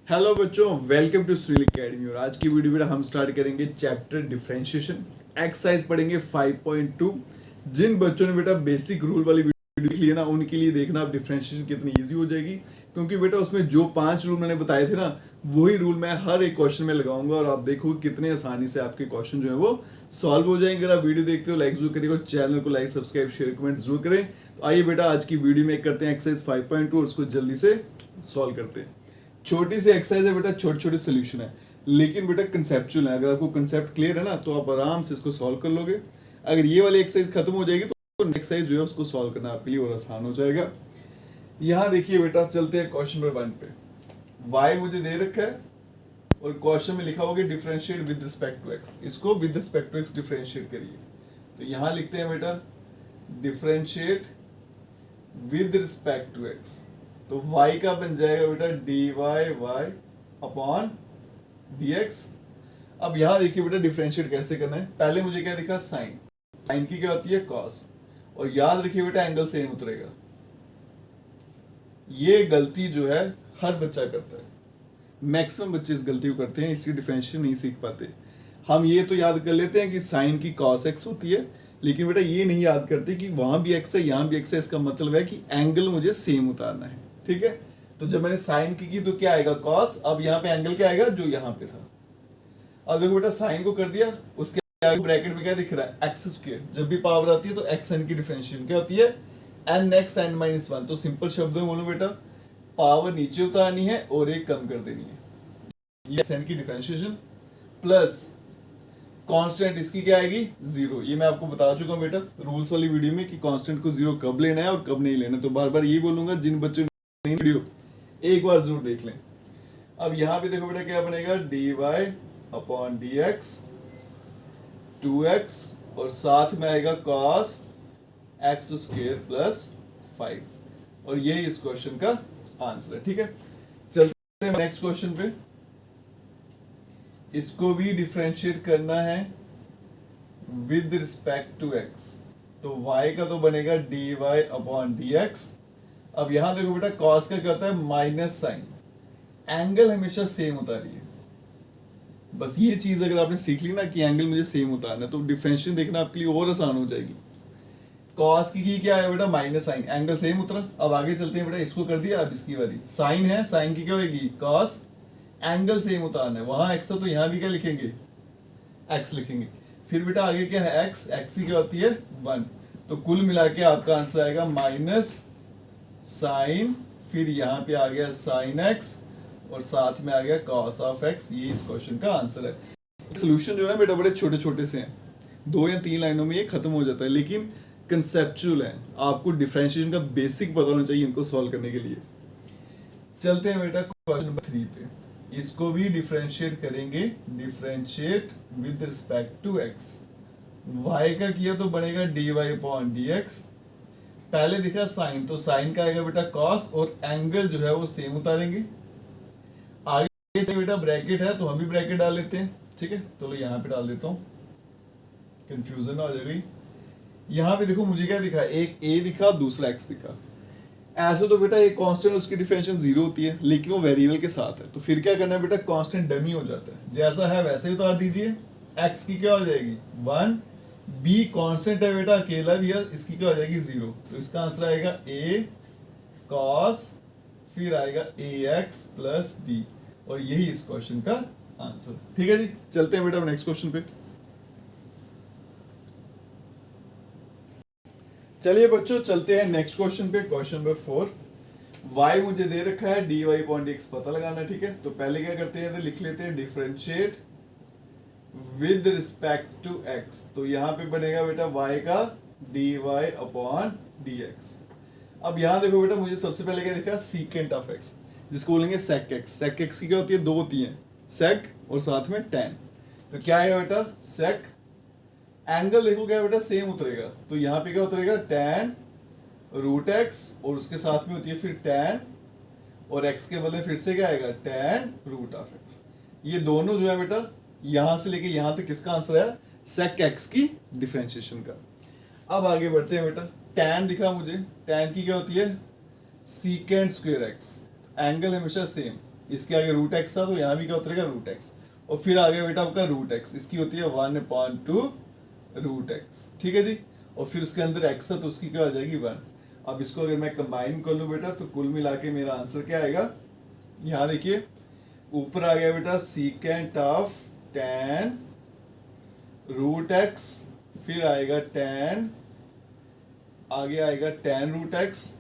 Hello बच्चों, welcome to Sunil academy. और आज की वीडियो में हम स्टार्ट करेंगे चैप्टर डिफरेंशिएशन। एक्सरसाइज पढ़ेंगे 5.2। जिन बच्चों ने बेटा बेसिक रूल वाली वीडियो देख ली है ना, उनके लिए देखना अब डिफरेंशिएशन कितनी इजी हो जाएगी, क्योंकि बेटा उसमें जो 5 रूल मैंने बताए थे ना, वही रूल मैं हर एक क्वेश्चन में लगाऊंगा और आप देखोगे कितने आसानी से आपके क्वेश्चन जो है वो सॉल्व हो जाएंगे। अगर आप वीडियो देखते हो लाइक जरूर करिएगा, चैनल को लाइक सब्सक्राइब शेयर कमेंट जरूर करें। तो आइए बेटा आज की वीडियो में करते हैं एक्सरसाइज 5.2 और उसको जल्दी से सॉल्व करते हैं। छोटी सी एक्सरसाइज है बेटा, छोटे छोटे सोल्यूशन है, लेकिन बेटा कंसेप्चुअल है। अगर आपको कंसेप्ट क्लियर है ना, तो आप आराम से इसको सॉल्व कर लोगे। अगर ये वाली एक्सरसाइज खत्म हो जाएगी तो नेक्स्ट एक्सरसाइज जो है उसको सॉल्व करना आपके लिए और आसान हो जाएगा। यहाँ देखिए बेटा, चलते हैं क्वेश्चन नंबर 1 पे। y मुझे दे रखा है और क्वेश्चन में लिखा होगा differentiate with respect to x। इसको with respect to x differentiate करिए। तो यहाँ लिखते हैं बेटा differentiate with respect to x। तो y का बन जाएगा बेटा dy y अपॉन dx। अब यहां देखिए बेटा डिफरेंशिएट कैसे करना है। पहले मुझे क्या दिखा, साइन। साइन की क्या होती है, कॉस। और याद रखिए बेटा एंगल सेम उतरेगा। ये गलती जो है हर बच्चा करता है, मैक्सिमम बच्चे इस गलती को करते हैं, इसकी डिफरेंशिएशन नहीं सीख पाते। हम ये तो याद कर लेते हैं कि साइन की कॉस एक्स होती है, लेकिन बेटा ये नहीं याद करते कि वहां भी एक्स है यहाँ भी एक्स है। इसका मतलब है कि एंगल मुझे सेम उतारना है, ठीक है। तो जब मैंने साइन की तो क्या आएगा, कॉस। अब यहाँ पे एंगल क्या आएगा, जो यहाँ पे था। अब देखो बेटा साइन को कर दिया, उसके आगे ब्रैकेट में क्या दिख रहा है, एक्स स्क्वायर। जब भी पावर आती है तो एक्स एन की डिफरेंशिएशन क्या होती है, एन एक्स एन माइनस 1। तो सिंपल शब्दों में बोलो बेटा, पावर नीचे उतारनी है और एक कम कर देनी है। ये एन की डिफरेंशिएशन प्लस कांस्टेंट, इसकी क्या आएगी, 0। ये मैं आपको बता चुका हूँ बेटा रूल्स वाली वीडियो में कि कांस्टेंट को 0 कब लेना है और कब नहीं लेना। तो बार बार ये बोलूंगा, जिन बच्चों ने वीडियो एक बार जरूर देख लें। अब यहाँ पे देखो बेटा क्या बनेगा, dy अपॉन dx 2x और साथ में आएगा cos x स्क्वायर प्लस 5। और ये इस क्वेश्चन का आंसर है, ठीक है। चलते हैं नेक्स्ट क्वेश्चन पे। इसको भी डिफरेंशिएट करना है विद रिस्पेक्ट टू x। तो y का तो बनेगा dy अपॉन dx। अब यहां देखो बेटा cos का क्या होता है, माइनस साइन। एंगल हमेशा सेम उतारिए। बस ये चीज अगर आपने सीख ली ना कि एंगल मुझे सेम उतारना है, तो डिफरेंशिएशन देखना आपके लिए और आसान हो जाएगी। cos की क्या है बेटा, माइनस साइन। एंगल सेम उतरा। अब आगे चलते हैं बेटा, इसको कर दिया। अब इसकी वाली साइन है, साइन की क्या होगी, cos। एंगल सेम उतारना है, वहां x है तो यहां भी क्या लिखेंगे, x लिखेंगे। फिर बेटा आगे क्या है, x। x की क्या होती है, 1। तो कुल मिला के आपका आंसर आएगा माइनस साइन, फिर यहाँ पे आ गया साइन x और साथ में आ गया cos ऑफ x। ये इस क्वेश्चन का आंसर है। सॉल्यूशन जो है बेटा बड़े छोटे छोटे से हैं, 2 या 3 लाइनों में ये खत्म हो जाता है, लेकिन कंसेप्चुअल है। आपको डिफरेंशिएशन का बेसिक पता होना चाहिए इनको सॉल्व करने के लिए। चलते हैं बेटा क्वेश्चन नंबर 3 पे। इसको भी डिफरेंशिएट करेंगे, differentiate with respect to x। y का किया तो बनेगा dy अपॉन dx। पहले दिखा साइन, तो साइन का आएगा बेटा cos और एंगल जो है वो सेम उतारेंगे। आगे बेटा ब्रैकेट है तो हम भी ब्रैकेट डाल लेते हैं, ठीक है। तो यहाँ पे डाल देता हूँ, कंफ्यूजन ना हो जाएगी। यहाँ पे देखो मुझे क्या दिखा, एक a दिखा दूसरा x दिखा। ऐसे तो बेटा एक कांस्टेंट उसकी डिफरेंशिएशन 0 होती है, लेकिन वो वेरिएबल के साथ है। तो फिर क्या करना है बेटा, कांस्टेंट डमी हो जाता है, जैसा है वैसे ही उतार दीजिए। x की क्या हो जाएगी, 1। b कांस्टेंट है बेटा, अकेला भी है, इसकी क्या हो जाएगी, 0। तो इसका आंसर आएगा a cos, फिर आएगा ax प्लस b। और यही इस क्वेश्चन का आंसर, ठीक है जी। चलते हैं बेटा नेक्स्ट क्वेश्चन पे। चलिए बच्चों चलते हैं नेक्स्ट क्वेश्चन पे। Question number 4। y मुझे दे रखा है, dy अपॉन dx पता लगाना है, ठीक है। तो पहले क्या करते हैं, तो लिख लेते हैं differentiate with respect to x। तो यहाँ पे बनेगा बेटा y का dy अपॉन dx। अब यहाँ देखो बेटा, मुझे सबसे पहले क्या दिखा, सीकेंट ऑफ x, जिसको बोलेंगे sec x। sec x की क्या होती है, 2 होती है, sec और साथ में tan। तो क्या है बेटा, sec। एंगल देखो क्या बेटा, सेम उतरेगा। तो यहाँ पे क्या उतरेगा, tan रूट x और उसके साथ में होती है फिर tan, और x के बदले फिर से क्या आएगा, tan रूट ऑफ x। ये दोनों जो है बेटा यहां से लेके यहां तक किसका आंसर है, sec x की डिफरेंशिएशन का। अब आगे बढ़ते हैं बेटा, tan दिखा मुझे, tan की क्या होती है, सीकेंट स्क्वायर x। एंगल हमेशा सेम, इसके आगे रूट एक्स था तो यहाँ भी क्या उतरेगा रूट एक्स, और फिर आ गया बेटा आपका रूट एक्स, इसकी होती है 1/2 रूट एक्स, ठीक है जी। और फिर उसके अंदर एक्स है तो उसकी क्या आ जाएगी 1। अब इसको अगर मैं कंबाइन कर लूँ बेटा तो कुल मिला के मेरा आंसर क्या आएगा, यहाँ देखिए ऊपर आ गया बेटा secant of tan root x, फिर आएगा tan, आगे आएगा tan रूट एक्स,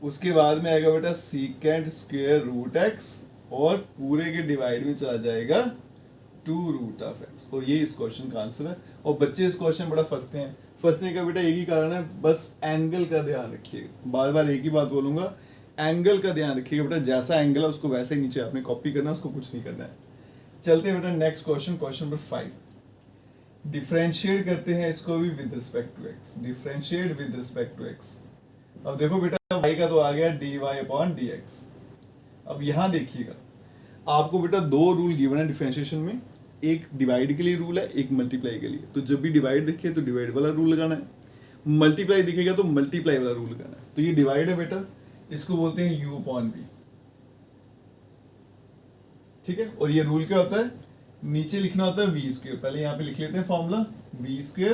उसके बाद में आएगा बेटा सीकेंट स्क्वायर रूट एक्स, और पूरे के डिवाइड में चला जाएगा 2 रूट ऑफ एक्स। और ये इस क्वेश्चन का आंसर है। और बच्चे इस क्वेश्चन बड़ा फंसते हैं, फंसने का बेटा एक ही कारण है, बस एंगल का ध्यान रखिएगा। बार बार एक ही बात बोलूंगा, एंगल का ध्यान रखिएगा बेटा, जैसा एंगल है उसको वैसे ही नीचे आपने कॉपी करना है, उसको कुछ नहीं करना है। चलते हैं बेटा next question, question number 5। Differentiate करते हैं इसको भी with respect to x, differentiate with respect to x. अब देखो बेटा y का तो आ गया dy/dx। अब यहाँ देखिएगा आपको बेटा 2 रूल गिवन है डिफरेंशिएशन में, एक डिवाइड के लिए रूल है, एक मल्टीप्लाई के लिए। तो जब भी डिवाइड दिखे तो डिवाइड वाला रूल लगाना है, मल्टीप्लाई दिखेगा तो मल्टीप्लाई वाला रूल लगाना है। तो ये डिवाइड है बेटा, इसको बोलते हैं u/v, ठीक है। और ये रूल क्या होता है, नीचे लिखना होता है v²। पहले यहाँ पे लिख लेते हैं फॉर्मूला v²,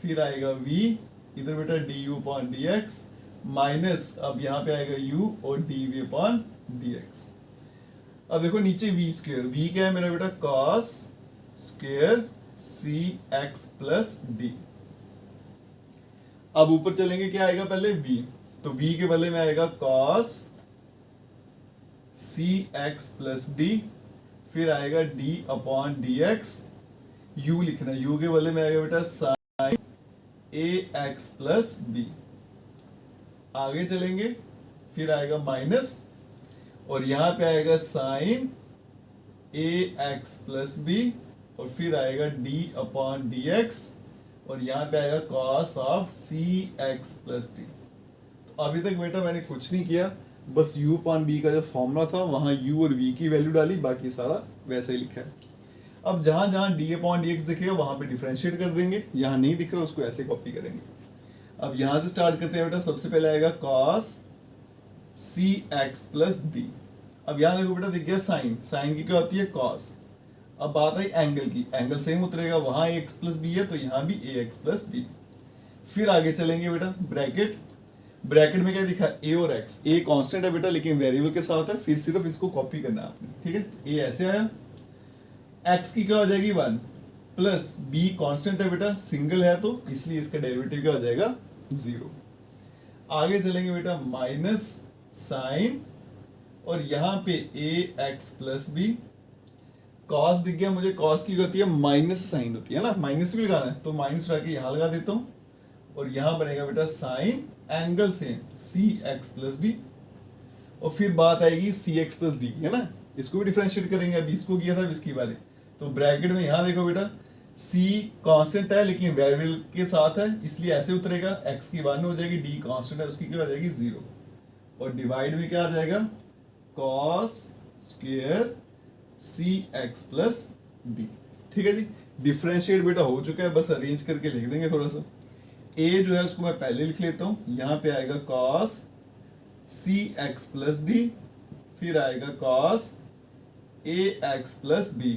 फिर आएगा v, इधर बेटा du/dx माइनस, अब यहाँ पे आएगा u और dv/dx। अब देखो नीचे v², v क्या है मेरा बेटा cos square cx plus d। अब ऊपर चलेंगे, क्या आएगा पहले v, तो v के बदले में आएगा cos cx प्लस d, फिर आएगा d/dx, u लिखना है, u के बदले में आएगा बेटा sin ax प्लस b। आगे चलेंगे, फिर आएगा माइनस, और यहाँ पे आएगा साइन ax प्लस b, और फिर आएगा d/dx, और यहाँ पे आएगा cos of cx plus d। तो अभी तक बेटा मैंने कुछ नहीं किया, बस u/v का जो फॉर्मूला था वहाँ u और v की वैल्यू डाली, बाकी सारा वैसे ही लिखा है। अब जहाँ जहाँ d/dx दिखेगा वहाँ पे डिफरेंशिएट कर देंगे, यहाँ नहीं दिख रहा उसको ऐसे कॉपी करेंगे। अब यहाँ से स्टार्ट करते हैं बेटा, सबसे पहले आएगा cos cx प्लस d। अब यहाँ देखो बेटा दिख गया साइन, साइन की क्या होती है cos। अब बात आई एंगल की, एंगल सेम उतरेगा, वहाँ ax प्लस b है तो यहाँ भी ax प्लस b। फिर आगे चलेंगे बेटा ब्रैकेट, ब्रैकेट में क्या दिखा a और x, a कांस्टेंट है बेटा लेकिन वेरिएबल के साथ है, फिर सिर्फ इसको कॉपी करना है आपने, ठीक है। a ऐसे आया, x की क्या हो जाएगी 1, प्लस b कांस्टेंट है बेटा, सिंगल है तो इसलिए इसका डेरिवेटिव क्या हो जाएगा 0। आगे चलेंगे बेटा माइनस साइन, और यहाँ पे ax प्लस b, कॉस दिख गया मुझे, कॉस की होती है माइनस साइन होती है ना, माइनस भी लगाना है तो माइनस उठा के यहाँ लगा देता हूँ, और यहाँ बनेगा बेटा sign angle same cx plus d। और फिर बात आएगी cx प्लस d की, है ना, इसको भी डिफरेंशिएट करेंगे, अभी इसको किया था इसकी बारे। तो ब्रैकेट में यहाँ देखो बेटा c कांस्टेंट है लेकिन वेरिएबल के साथ है इसलिए ऐसे उतरेगा, x की 1 हो जाएगी, d कांस्टेंट है उसकी क्या हो जाएगी 0, और डिवाइड में क्या आ जाएगा cos square cx plus d, ठीक है जी। डिफरेंशिएट बेटा हो चुका है, बस अरेंज करके लिख देंगे थोड़ा सा। a जो है उसको मैं पहले लिख लेता हूँ, यहाँ पे आएगा cos cx प्लस d, फिर आएगा cos ax प्लस b।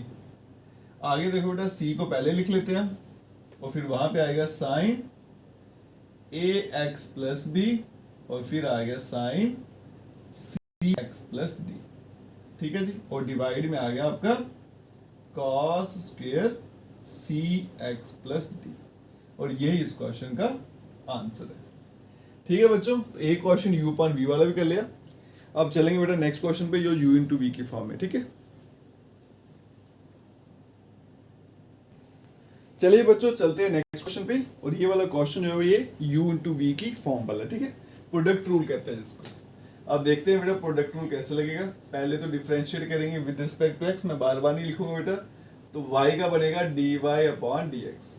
आगे देखो बेटा c को पहले लिख लेते हैं, और फिर वहां पे आएगा साइन ax प्लस b, और फिर आएगा साइन cx प्लस d, ठीक है जी। और डिवाइड में आ गया आपका cos square cx plus d, और यही इस क्वेश्चन का आंसर है, ठीक है बच्चों। तो एक क्वेश्चन u/v वाला भी कर लिया। अब चलेंगे बेटा नेक्स्ट क्वेश्चन पे जो u/v की फॉर्म में, ठीक है। चलिए बच्चों चलते हैं नेक्स्ट क्वेश्चन पे, और ये वाला क्वेश्चन जो है ये u/v की फॉर्म वाला, ठीक है। प्रोडक्ट रूल कहते हैं जिसको। अब देखते हैं बेटा प्रोडक्ट रूल कैसे लगेगा। पहले तो डिफरेंशिएट करेंगे विद रिस्पेक्ट टू x, मैं बार बार नहीं लिखूंगा बेटा, तो y का बनेगा dy/dx।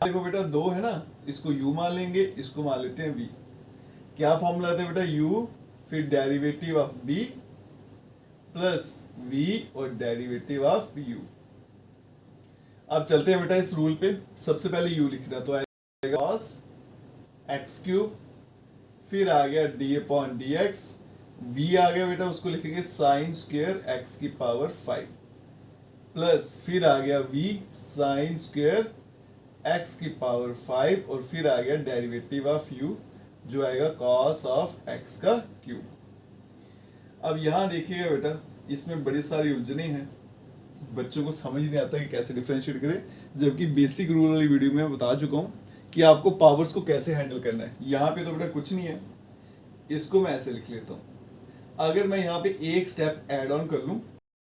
देखो बेटा 2 है ना, इसको u मान लेंगे, इसको मान लेते हैं v। क्या फॉर्मूला आता है बेटा u, फिर derivative of b plus v और डेरिवेटिव ऑफ u। अब चलते हैं बेटा इस रूल पे, सबसे पहले u लिखना, तो आएगा cos x क्यूब, फिर आ गया d/dx v आ गया बेटा, उसको लिखेंगे साइन स्क्वायर x की पावर 5 प्लस फिर आ गया v साइन स्क्वायर x की पावर 5 और फिर आ गया डेरिवेटिव ऑफ u जो आएगा cos ऑफ x का क्यूब। अब यहाँ देखिएगा बेटा, इसमें बड़ी सारी उलझने हैं, बच्चों को समझ नहीं आता कि कैसे डिफरेंशिएट करें, जबकि बेसिक रूल वाली वीडियो में मैं बता चुका हूँ कि आपको पावर्स को कैसे हैंडल करना है। यहाँ पे तो बेटा कुछ नहीं है, इसको मैं ऐसे लिख लेता हूँ। अगर मैं यहाँ पे एक स्टेप ऐड ऑन कर लूँ,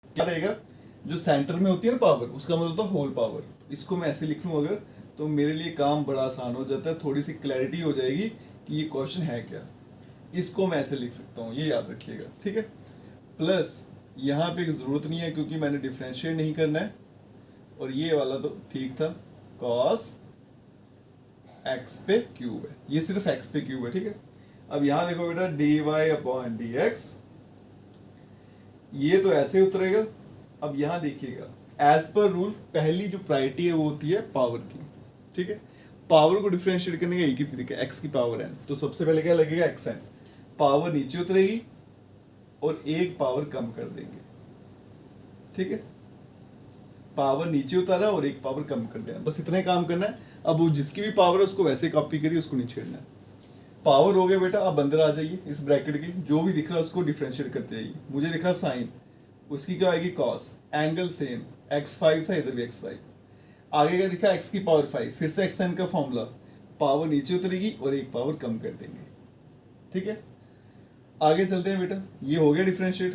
क्या रहेगा, जो सेंटर में होती है ना पावर, उसका मतलब होता है होल पावर। इसको मैं ऐसे लिख लूँ अगर, तो मेरे लिए काम बड़ा आसान हो जाता है, थोड़ी सी क्लैरिटी हो जाएगी कि ये क्वेश्चन है क्या। इसको मैं ऐसे लिख सकता हूँ, ये याद रखिएगा, ठीक है। प्लस यहाँ पे जरूरत नहीं है क्योंकि मैंने डिफरेंशिएट नहीं करना है, और ये वाला तो ठीक था, cos x पे क्यूब है, ये सिर्फ x पे क्यूब है, ठीक है। अब यहाँ देखो बेटा dy अपॉन dx, ये तो ऐसे उतरेगा। अब यहाँ देखिएगा, एज पर रूल पहली जो प्रायोरिटी है वो होती है पावर की, ठीक है। पावर को डिफरेंशिएट करने का एक ही तरीका है, x की पावर n, तो सबसे पहले क्या लगेगा xn, पावर नीचे उतरेगी और एक पावर कम कर देंगे, ठीक है। पावर नीचे उतारा और एक पावर कम कर देना, बस इतना ही काम करना है। अब वो जिसकी भी पावर है उसको वैसे कॉपी करिए, उसको नहीं छेड़ना है। पावर हो गया बेटा, अब अंदर आ जाइए, इस ब्रैकेट के जो भी दिख रहा है उसको डिफरेंशिएट करते जाइए। मुझे दिखा साइन, उसकी क्या आएगी कॉस, एंगल सेम, x5 था, इधर भी x5, आगे क्या दिखा x की पावर 5, फिर से xn का फॉर्मूला, पावर नीचे उतरेगी और एक पावर कम कर देंगे, ठीक है। आगे चलते हैं बेटा, ये हो गया डिफरेंशिएट,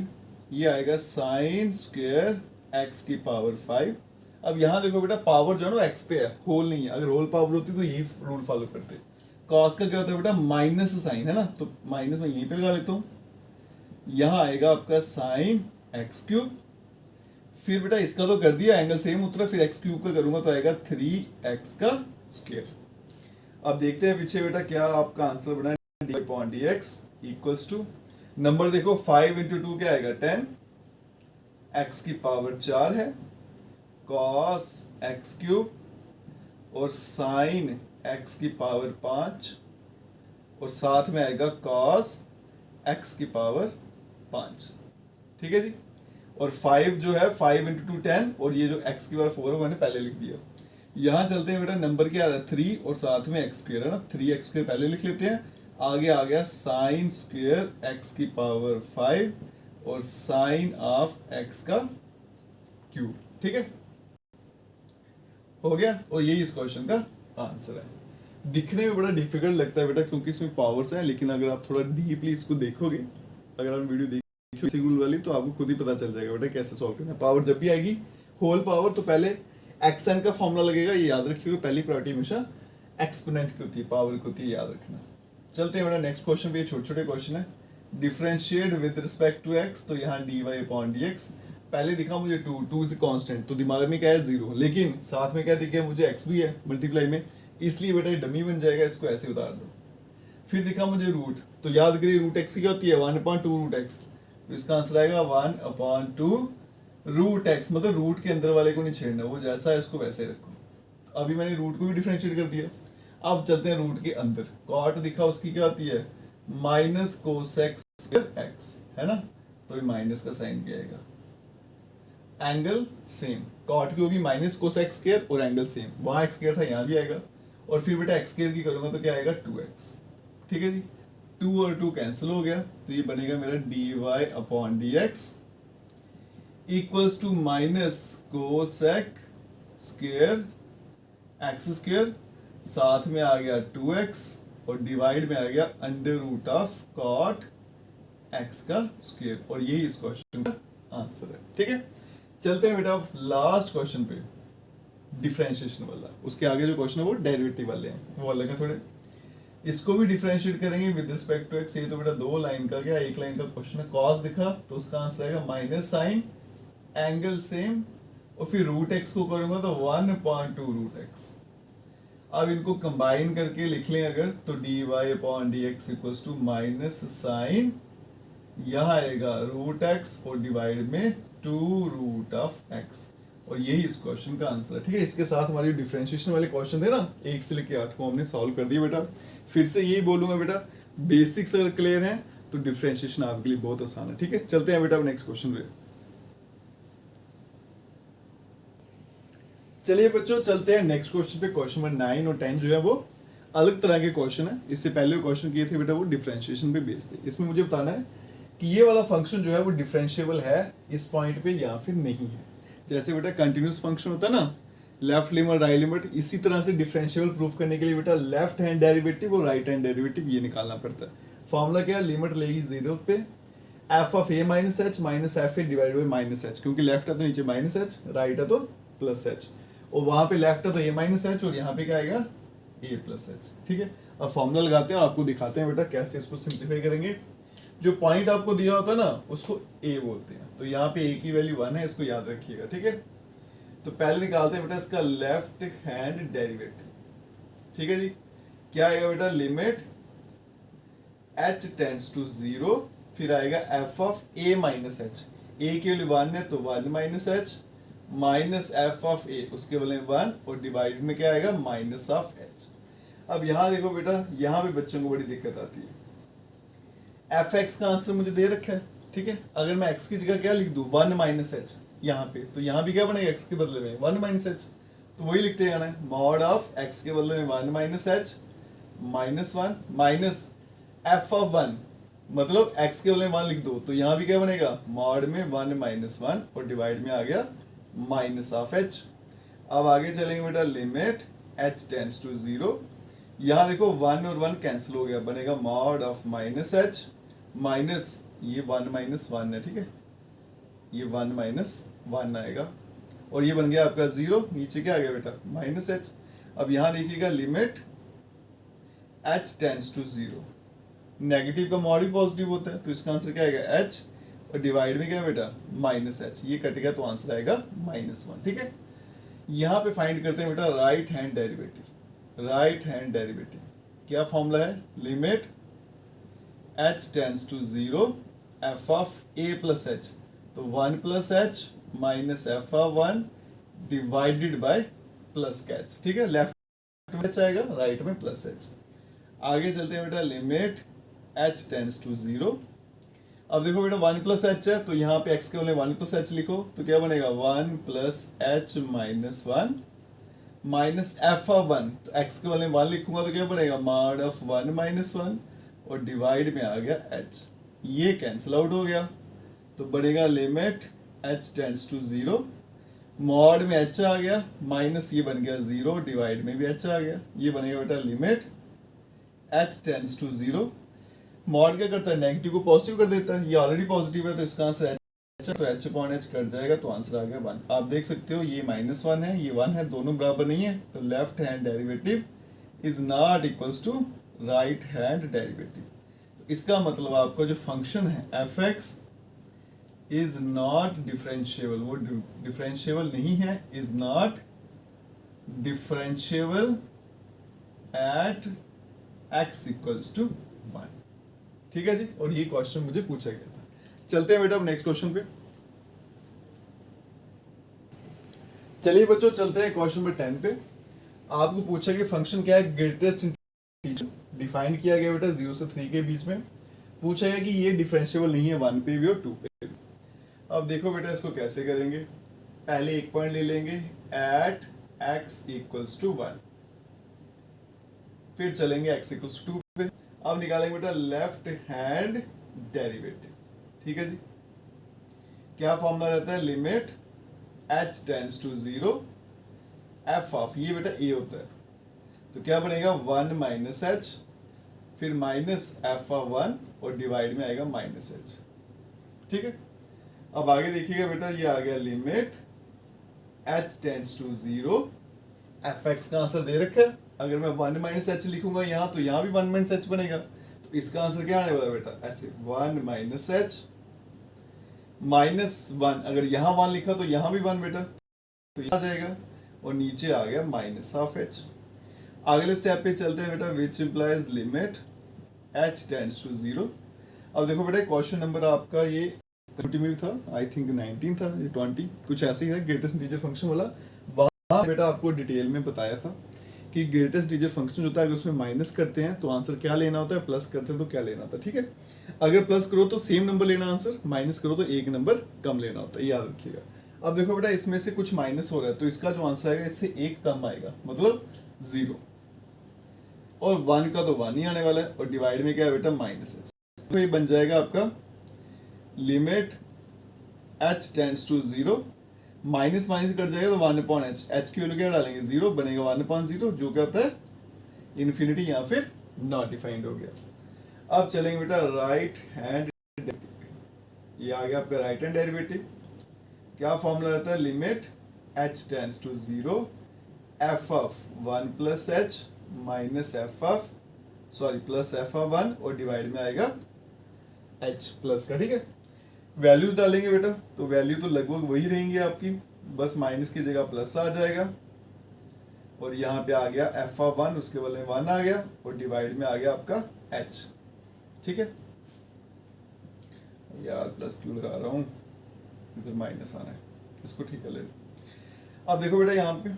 ये आएगा साइन स्क्वायर x की पावर 5। अब यहाँ देखो बेटा, पावर जो है ना x पे है, होल नहीं है, अगर होल पावर होती तो यही रूल फॉलो करते। cos का क्या होता है बेटा, माइनस साइन है ना, तो माइनस में यहीं पे लगा लेता हूँ, यहाँ आएगा आपका साइन x क्यूब, फिर बेटा इसका तो कर दिया, एंगल सेम उतरा, फिर x क्यूब का करूंगा तो आएगा 3x का स्क्वायर। अब देखते हैं पीछे बेटा क्या आपका आंसर बना, dx इक्वल्स टू, नंबर देखो 5 इंटू 2 क्या आएगा 10, x की पावर 4 है, cos x क्यूब और sin x की पावर 5 और साथ में आएगा cos x की पावर 5, ठीक है जी। और 5 जो है 5 इंटू 2 10, और ये जो x की पावर 4 है मैंने पहले लिख दिया। यहाँ चलते हैं बेटा, नंबर क्या आ रहा है 3 और साथ में x स्क्वायर है ना, 3x स्क्वायर पहले लिख लेते हैं। आगे आ गया साइन स्क्वायर x की पावर 5 और साइन ऑफ x का क्यूब, ठीक है, हो गया। और यही इस क्वेश्चन का आंसर है। दिखने में बड़ा डिफिकल्ट लगता है बेटा क्योंकि इसमें पावर्स हैं, लेकिन अगर आप थोड़ा डीपली इसको देखोगे, अगर आप वीडियो देखोगे रूल वाली, तो आपको खुद ही पता चल जाएगा बेटा कैसे सॉल्व करना है। पावर जब भी आएगी होल पावर, तो पहले xn का फॉर्मूला लगेगा, ये याद रखिएगा, पहली प्रायोरिटी हमेशा एक्सपोनेंट की होती है, पावर की होती है, याद रखना। चलते हैं बेटा नेक्स्ट क्वेश्चन पे, ये छोटे छोटे क्वेश्चन है। Differentiate with respect to x, तो यहाँ dy अपॉन dx, पहले दिखा मुझे 2 इज कांस्टेंट, तो दिमाग में क्या है 0, लेकिन साथ में क्या दिखा मुझे x भी है मल्टीप्लाई में, इसलिए बेटा ये डमी बन जाएगा, इसको ऐसे उतार दो। फिर दिखा मुझे रूट, तो याद करिए रूट x की क्या होती है 1/2 रूट x, तो इसका आंसर आएगा 1/2 रूट x, मतलब रूट के अंदर वाले को नहीं छेड़ना, वो जैसा है इसको वैसे रखो। अभी मैंने रूट को भी डिफरेंशिएट कर दिया। अब चलते हैं रूट के अंदर, कॉट दिखा उसकी क्या होती है माइनस कोसेक स्क्वायर x, है ना, तो ये माइनस का साइन क्या आएगा, एंगल सेम, कॉट की होगी माइनस कोसेक स्क्वायर और एंगल सेम, वहां x स्क्वायर था यहाँ भी आएगा, और फिर बेटा x स्क्वायर की करूंगा तो क्या आएगा 2x, ठीक है जी। 2 और 2 कैंसिल हो गया, तो ये बनेगा मेरा dy upon dx equals to minus cosec square x square, साथ में आ गया 2x और डिवाइड में आ गया under root of cot x का स्क्वायर, और यही इस क्वेश्चन का आंसर है, ठीक है। चलते हैं बेटा लास्ट क्वेश्चन पे, डिफरेंशिएशन वाला, उसके आगे जो क्वेश्चन है वो डेरिवेटिव वाले हैं, वो अलग है थोड़े, इसको भी डिफरेंशिएट करेंगे विद रिस्पेक्ट टू x। ये तो बेटा 2 लाइन का क्या, 1 लाइन का क्वेश्चन है। कॉस दिखा तो उसका आंसर आएगा माइनस साइन, एंगल सेम, और फिर रूट x को करूंगा तो 1/2 रूट x। अब इनको कंबाइन करके लिख लें अगर, तो dy upon dx equals to minus sine, यहाँ आएगा रूट x और डिवाइड में 2 रूट ऑफ x, और यही इस क्वेश्चन का आंसर है, ठीक है। इसके साथ हमारे डिफरेंशिएशन वाले क्वेश्चन थे ना 1 से लेकर 8 को हमने सॉल्व कर दिया बेटा। फिर से यही बोलूंगा बेटा, बेसिक्स अगर क्लियर हैं तो डिफरेंशिएशन आपके लिए बहुत आसान है। ठीक है, चलते हैं बेटा नेक्स्ट क्वेश्चन पे। चलिए बच्चों चलते हैं नेक्स्ट क्वेश्चन पे। क्वेश्चन नंबर 9 और 10 जो है वो अलग तरह के क्वेश्चन है। इससे पहले क्वेश्चन किए थे बेटा वो डिफरेंशिएशन पे बेस्ड थे। इसमें मुझे बताना है कि ये वाला फंक्शन जो है वो डिफरेंशिएबल है इस पॉइंट पे या फिर नहीं है। जैसे बेटा कंटिन्यूस फंक्शन होता है ना, लेफ्ट लिमिट राइट लिमिट, इसी तरह से डिफरेंशिएबल प्रूफ करने के लिए बेटा लेफ्ट हैंड डेरिवेटिव और राइट हैंड डेरिवेटिव ये निकालना पड़ता है। फॉर्मूला क्या है, लिमिट लेगी 0 पे F of A minus h minus F A divide by minus H, क्योंकि लेफ्ट है तो नीचे माइनस एच, राइट है तो प्लस एच, और वहां पे लेफ्ट है तो ए माइनस एच और यहाँ पे क्या आएगा ए प्लस एच। ठीक है, अब फॉर्मूला लगाते हैं और आपको दिखाते हैं बेटा कैसे इसको सिंप्लीफाई करेंगे। जो पॉइंट आपको दिया होता है ना उसको ए बोलते हैं, तो यहाँ पे ए की वैल्यू 1 है, इसको याद रखिएगा। ठीक है, तो पहले निकालते हैं बेटा इसका लेफ्ट हैंड डेरिवेटिव। ठीक है जी, क्या आएगा बेटा, लिमिट h टेंड्स टू 0, फिर आएगा f of a minus h, a की वैल्यू 1 है तो 1 minus h minus f of a, उसके बदले 1 और डिवाइड में क्या आएगा माइनस ऑफ एच। अब यहाँ देखो बेटा, यहाँ पे बच्चों को बड़ी दिक्कत आती है। एफ एक्स का आंसर मुझे दे रखा है। ठीक है, अगर मैं x की जगह क्या लिख दूं 1 माइनस एच यहाँ पे, तो यहाँ भी क्या बनेगा x के बदले में 1 माइनस एच, तो वही लिखते जाना है मॉड ऑफ x के बदले में 1 minus h minus 1 minus f of 1, मतलब x के बदले में 1 लिख दो, तो यहाँ भी क्या बनेगा मॉड में 1 माइनस 1 और डिवाइड में आ गया माइनस ऑफ एच। अब आगे चलेंगे बेटा, लिमिट h टेंड्स टू 0, यहाँ देखो 1 और 1 कैंसिल हो गया, बनेगा mod of minus h minus ये 1 माइनस 1 है। ठीक है, ये 1 माइनस 1 आएगा और ये बन गया आपका 0, नीचे क्या आ गया बेटा माइनस एच। अब यहाँ देखिएगा limit h tends to 0, negative का मॉड भी पॉजिटिव होता है, तो इसका आंसर क्या आएगा h और डिवाइड में क्या है बेटा माइनस एच, ये कट गया तो आंसर आएगा माइनस 1। ठीक है, यहाँ पे फाइंड करते हैं बेटा right hand derivative. Right hand derivative क्या फॉर्मूला है, limit h tends to 0 f of a plus h, तो 1 plus h minus f of 1 divided by plus कैच। ठीक है, लेफ्ट में एच आएगा, राइट में प्लस एच। आगे चलते हैं बेटा, लिमिट h टेंड्स टू 0। अब देखो बेटा 1 प्लस एच है, तो यहाँ पे x के बदले 1 प्लस एच लिखो, तो क्या बनेगा 1 plus h minus 1 minus f of 1, तो x के बदले 1 लिखूंगा तो क्या बनेगा मॉड ऑफ 1 माइनस 1 और डिवाइड में आ गया h, ये कैंसिल आउट हो गया, तो बनेगा limit h tends to 0, mod में h आ गया माइनस ये बन गया 0, डिवाइड में भी h आ गया, ये बनेगा बेटा limit h tends to 0। Mod क्या करता है, नेगेटिव को पॉजिटिव कर देता है, ये ऑलरेडी पॉजिटिव है तो इसका आंसर h है, तो h अपॉन h कट जाएगा तो आंसर आ गया 1। आप देख सकते हो ये माइनस 1 है, ये 1 है, दोनों बराबर नहीं है, तो left hand derivative is not equals to right hand derivative. तो इसका मतलब आपका जो फंक्शन है f x is not differentiable, वो डिफरेंशिएबल नहीं है, is not differentiable at x equals to 1। ठीक है जी, और ये क्वेश्चन मुझे पूछा गया था। चलते हैं बेटा अब नेक्स्ट क्वेश्चन पे। चलिए बच्चों चलते हैं क्वेश्चन नंबर 10 पे। आपको पूछा कि फंक्शन क्या है, ग्रेटेस्ट इंटीजर डिफाइन किया गया बेटा 0 से 3 के बीच में। पूछा है कि ये डिफरेंशिएबल नहीं है 1 पे भी और 2 पे भी। अब देखो बेटा इसको कैसे करेंगे, पहले एक पॉइंट ले लेंगे एट x इक्वल्स टू 1, फिर चलेंगे x इक्वल्स टू 2 पे। अब निकालेंगे बेटा लेफ्ट हैंड डेरिवेटिव। ठीक है जी, क्या फॉर्मूला रहता है, limit h tends to 0 f of, ये बेटा a होता है, तो क्या बनेगा 1 माइनस एच, फिर माइनस एफ ऑफ 1 और डिवाइड में आएगा माइनस एच। ठीक है, अब आगे देखिएगा बेटा, ये आ गया limit h tends to 0, f x का आंसर दे रखा है, अगर मैं 1 माइनस एच लिखूंगा यहाँ तो यहाँ भी 1 माइनस एच बनेगा, तो इसका आंसर क्या आने वाला बेटा, ऐसे 1 माइनस एच माइनस 1, अगर यहाँ 1 लिखा तो यहाँ भी 1 बेटा, तो यहाँ आ जाएगा और नीचे आ गया माइनस ऑफ एच। अगले स्टेप पे चलते हैं बेटा, which implies limit h tends to 0। अब देखो बेटा क्वेश्चन नंबर आपका ये में भी था, आई थिंक 19 था, ये 20 कुछ ऐसे ही है, ग्रेटेस्ट इंटीजर फंक्शन वाला। वहाँ बेटा आपको डिटेल में बताया था कि ग्रेटेस्ट इंटीजर फंक्शन होता है, अगर उसमें माइनस करते हैं तो आंसर क्या लेना होता है, प्लस करते हैं तो क्या लेना होता है। ठीक है, अगर प्लस करो तो सेम नंबर लेना आंसर, माइनस करो तो एक नंबर कम लेना होता है, याद रखिएगा। अब देखो बेटा इसमें से कुछ माइनस हो रहा है तो इसका जो आंसर आएगा इससे एक कम आएगा, मतलब 0, और 1 का तो 1 ही आने वाला है, और डिवाइड में क्या है बेटा माइनस h, तो ये बन जाएगा आपका limit h tends to 0, minus minus cut जाएगा तो 1/h, h की वैल्यू क्या डालेंगे 0, बनेगा 1/0, जो क्या होता है इन्फिनिटी, या फिर नॉट डिफाइंड हो गया। अब चलेंगे बेटा राइट हैंड डेरिवेटिव, ये आ गया आपका राइट हैंड डेरिवेटिव। क्या फॉर्मूला रहता है, limit h tends to 0 f of 1 plus h minus f of plus f of 1, और डिवाइड में आएगा h प्लस का, ठीक है। वैल्यूज डालेंगे बेटा, तो वैल्यू तो लगभग वही रहेंगी आपकी, बस माइनस की जगह प्लस आ जाएगा, और यहाँ पे आ गया f ऑफ 1, उसके बदले 1 आ गया, और डिवाइड में आ गया आपका h, ठीक है। यार प्लस क्यों लगा रहा हूँ, इधर माइनस आना है, इसको ठीक कर ले। अब देखो बेटा यहाँ पे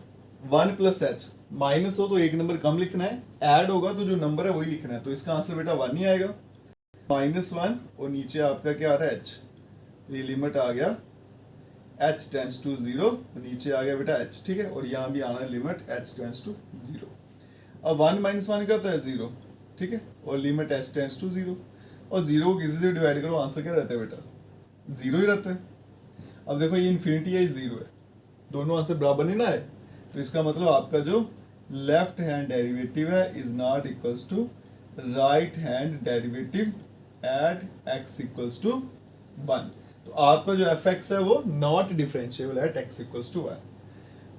1 प्लस h, माइनस हो तो एक नंबर कम लिखना है, ऐड होगा तो जो नंबर है वही लिखना है, तो इसका आंसर बेटा 1 ही आएगा, -1, और नीचे आपका क्या आ रहा है h, तो ये लिमिट आ गया h टेंड्स टू 0, नीचे आ गया बेटा h, ठीक है, और यहाँ भी आना है लिमिट h टेंड्स टू 0। अब 1 - 1 क्या होता है 0, ठीक है, और लिमिट h टेंड्स टू 0, और 0 को किसी से डिवाइड करो आंसर क्या रहता है बेटा 0 ही रहता है। अब देखो ये इन्फिनिटी है, ये 0 है, दोनों आंसर बराबर नहीं ना है, तो इसका मतलब आपका जो लेफ्ट हैंड डेरिवेटिव है is not equals to right hand derivative at x equals to 1। तो आपका जो fx है वो not differentiable at x equals to 1।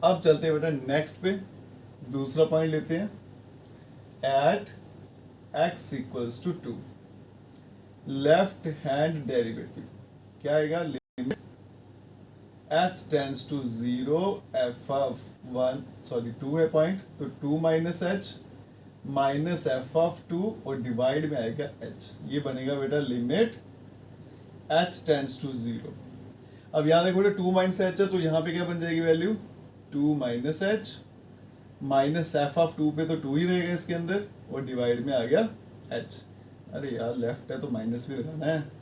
अब चलते हैं बेटा नेक्स्ट पे, दूसरा पॉइंट लेते हैं, at x equals to 2 left hand derivative क्या आएगा, limit h tends to 0 f of 2 है पॉइंट, तो 2 minus h minus f of 2, और डिवाइड में आएगा h, ये बनेगा बेटा लिमिट h टेंड्स टू 0। अब यहाँ देखो बेटा 2 माइनस h है, तो यहाँ पे क्या बन जाएगी value 2 minus h minus f of 2 पे तो 2 ही रहेगा इसके अंदर, और डिवाइड में आ गया h। अरे यार लेफ्ट है तो माइनस भी लगाना है,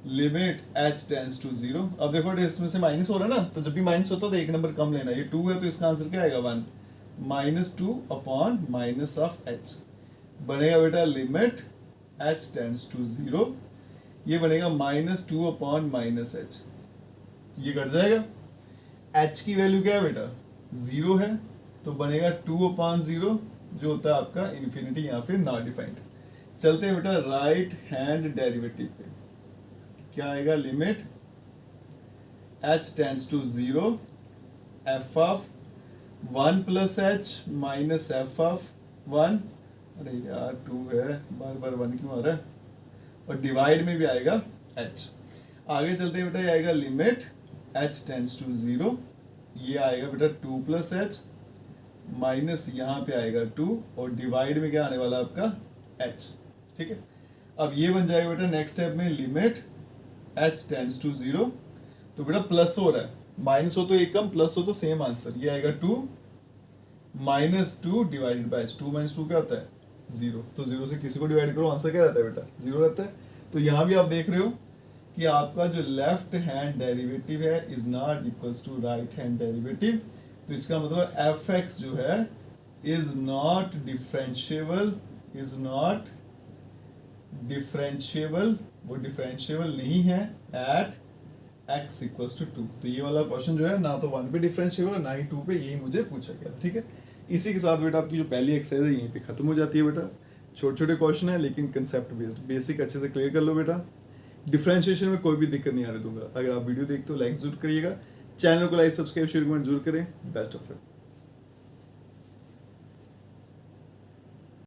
लिमिट h टेंड्स टू 0। अब देखो इसमें से माइनस हो रहा है ना, तो जब भी माइनस होता है तो एक नंबर कम लेना है, ये 2 है तो इसका आंसर क्या आएगा 1, -2 अपॉन माइनस ऑफ h, बनेगा बेटा लिमिट h टेंड्स टू 0, ये बनेगा -2 अपॉन माइनस h, ये कट जाएगा, h की वैल्यू क्या है बेटा 0 है, तो बनेगा 2 अपॉन 0, जो होता है आपका इन्फिनिटी या फिर नॉट डिफाइंड। चलते हैं बेटा राइट हैंड डेरिवेटिव पे, क्या आएगा, limit h tends to 0 f of 1 plus h minus f of 1, अरे यार 2 है, बार बार 1 क्यों आ रहा है, और डिवाइड में भी आएगा h। आगे चलते हैं बेटा, ये आएगा लिमिट h टेंड्स टू 0, ये आएगा बेटा 2 प्लस h माइनस यहाँ पे आएगा 2, और डिवाइड में क्या आने वाला आपका h, ठीक है। अब ये बन जाएगा बेटा नेक्स्ट स्टेप में लिमिट h टेंड्स टू 0, तो बेटा प्लस हो रहा है, माइनस हो तो एक कम, प्लस हो तो सेम आंसर, ये आएगा 2 -2 डिवाइडेड बाय h, 2 - 2 क्या होता है 0, तो 0 से किसी को डिवाइड करो आंसर क्या रहता है बेटा 0 रहता है। तो यहाँ भी आप देख रहे हो कि आपका जो लेफ्ट हैंड डेरिवेटिव है is not equals to right hand derivative, तो इसका मतलब fx जो है इज नॉट डिफरेंशिएबल, वो डिफरेंशिएबल नहीं है एट x इक्वल्स टू 2। तो ये वाला क्वेश्चन जो है ना तो 1 पे डिफरेंशिएबल ना ही 2 पे, यही मुझे पूछा गया था, ठीक है। इसी के साथ बेटा आपकी जो पहली एक्सरसाइज है यहीं पे खत्म हो जाती है बेटा। छोटे छोटे क्वेश्चन है लेकिन कंसेप्ट बेस्ड, बेसिक अच्छे से क्लियर कर लो बेटा। डिफरेंशिएशन में कोई भी दिक्कत नहीं आने दूंगा। अगर आप वीडियो देखते हो लाइक जरूर करिएगा, चैनल को लाइक सब्सक्राइब शेयर कमेंट जरूर करें। Best of luck.